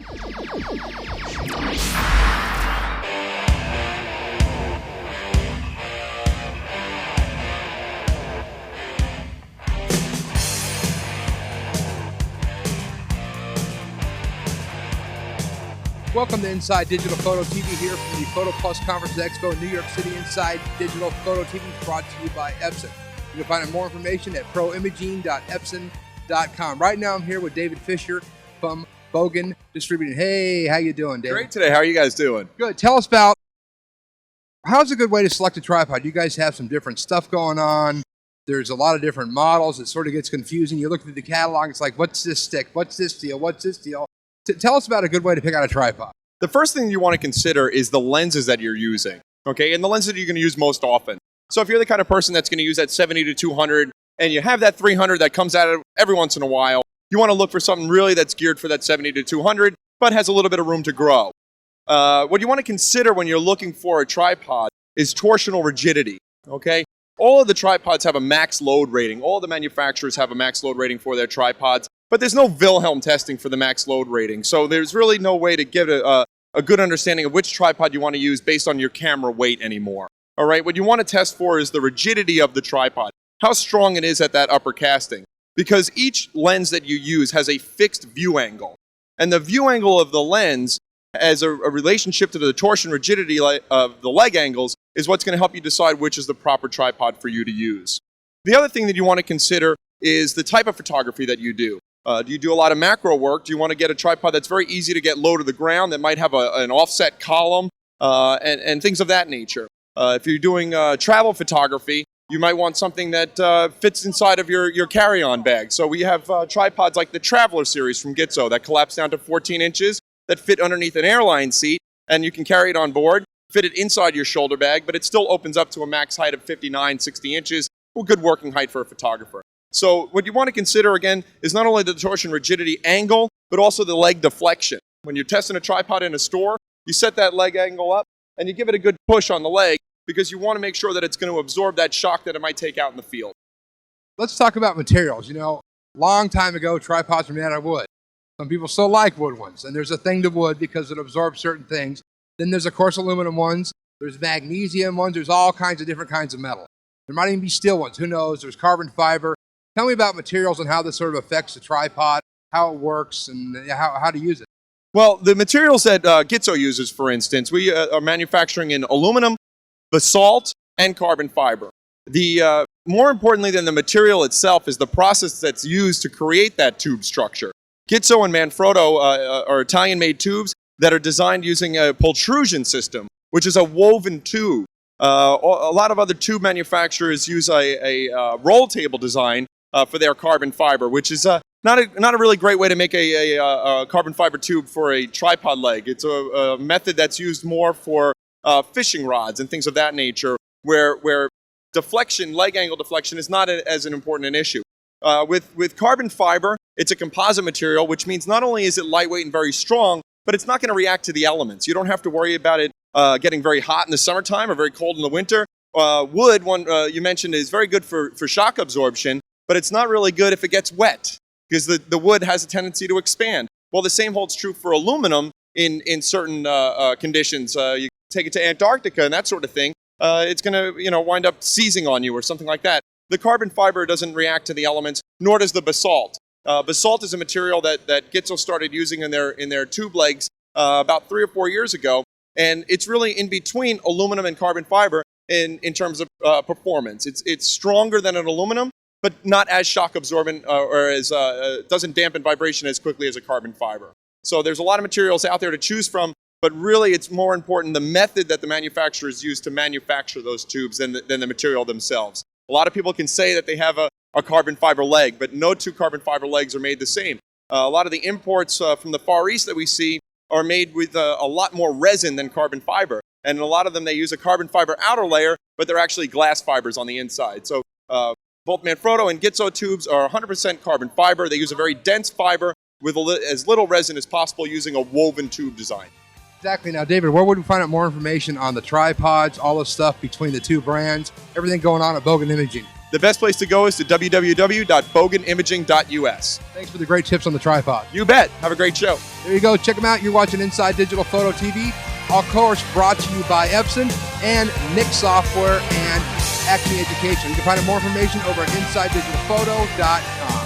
Welcome to Inside Digital Photo TV here from the PhotoPlus Conference Expo in New York City. Inside Digital Photo TV is brought to you by Epson. You can find out more information at proimaging.epson.com. Right now I'm here with David Fisher from Bogen Distributing. Hey, how you doing, David? Great today. How are you guys doing? Good. Tell us about how's a good way to select a tripod. You guys have some different stuff going on. There's a lot of different models. It sort of gets confusing. You look through the catalog, it's like, what's this stick? What's this deal? What's this deal? Tell us about a good way to pick out a tripod. The first thing you want to consider is the lenses that you're using, okay? And the lenses that you're going to use most often. So if you're the kind of person that's going to use that 70 to 200 and you have that 300 that comes out every once in a while, you want to look for something really that's geared for that 70 to 200 but has a little bit of room to grow. What you want to consider when you're looking for a tripod is torsional rigidity, okay? All of the tripods have a max load rating. All the manufacturers have a max load rating for their tripods. But there's no Wilhelm testing for the max load rating. So there's really no way to get a good understanding of which tripod you want to use based on your camera weight anymore. All right, what you want to test for is the rigidity of the tripod, how strong it is at that upper casting. Because each lens that you use has a fixed view angle. And the view angle of the lens as a relationship to the torsion rigidity of the leg angles is what's going to help you decide which is the proper tripod for you to use. The other thing that you want to consider is the type of photography that you do. Do you do a lot of macro work? Do you want to get a tripod that's very easy to get low to the ground, that might have an offset column, and things of that nature? If you're doing travel photography, you might want something that fits inside of your carry-on bag. So we have tripods like the Traveler series from Gitzo that collapse down to 14 inches, that fit underneath an airline seat, and you can carry it on board, fit it inside your shoulder bag, but it still opens up to a max height of 59, 60 inches, a good working height for a photographer. So what you want to consider, again, is not only the torsion rigidity angle, but also the leg deflection. When you're testing a tripod in a store, you set that leg angle up, and you give it a good push on the leg, because you want to make sure that it's going to absorb that shock that it might take out in the field. Let's talk about materials. You know, long time ago, tripods were made out of wood. Some people still like wood ones, and there's a thing to wood because it absorbs certain things. Then there's, of course, aluminum ones. There's magnesium ones. There's all kinds of different kinds of metal. There might even be steel ones. Who knows? There's carbon fiber. Tell me about materials and how this sort of affects the tripod, how it works, and how to use it. Well, the materials that Gitzo uses, for instance, we are manufacturing in aluminum, basalt, and carbon fiber. More importantly than the material itself is the process that's used to create that tube structure. Gitzo and Manfrotto are Italian-made tubes that are designed using a pultrusion system, which is a woven tube. A lot of other tube manufacturers use a roll table design for their carbon fiber, which is not a really great way to make a carbon fiber tube for a tripod leg. It's a method that's used more for fishing rods and things of that nature, where deflection, leg angle deflection, is not as an important an issue. With carbon fiber, it's a composite material, which means not only is it lightweight and very strong, but it's not going to react to the elements. You don't have to worry about it getting very hot in the summertime or very cold in the winter. Wood, you mentioned, is very good for shock absorption, but it's not really good if it gets wet, because the wood has a tendency to expand. Well, the same holds true for aluminum in certain conditions. You take it to Antarctica and that sort of thing, it's going to wind up seizing on you or something like that. The carbon fiber doesn't react to the elements, nor does the basalt. Basalt is a material that Gitzo started using in their tube legs about 3 or 4 years ago, and it's really in between aluminum and carbon fiber in terms of performance. It's stronger than an aluminum, but not as shock absorbent or as doesn't dampen vibration as quickly as a carbon fiber. So there's a lot of materials out there to choose from, but really it's more important the method that the manufacturers use to manufacture those tubes than the material themselves. A lot of people can say that they have a carbon fiber leg, but no two carbon fiber legs are made the same. A lot of the imports from the Far East that we see are made with a lot more resin than carbon fiber. And a lot of them, they use a carbon fiber outer layer, but they're actually glass fibers on the inside. So both Manfrotto and Gitzo tubes are 100% carbon fiber. They use a very dense fiber with as little resin as possible using a woven tube design. Exactly. Now, David, where would we find out more information on the tripods, all the stuff between the two brands, everything going on at Bogen Imaging? the best place to go is to www.bogenimaging.us. Thanks for the great tips on the tripod. You bet. Have a great show. There you go. Check them out. You're watching Inside Digital Photo TV. Of course, brought to you by Epson and Nick Software and Acme Education. You can find out more information over at InsideDigitalPhoto.com.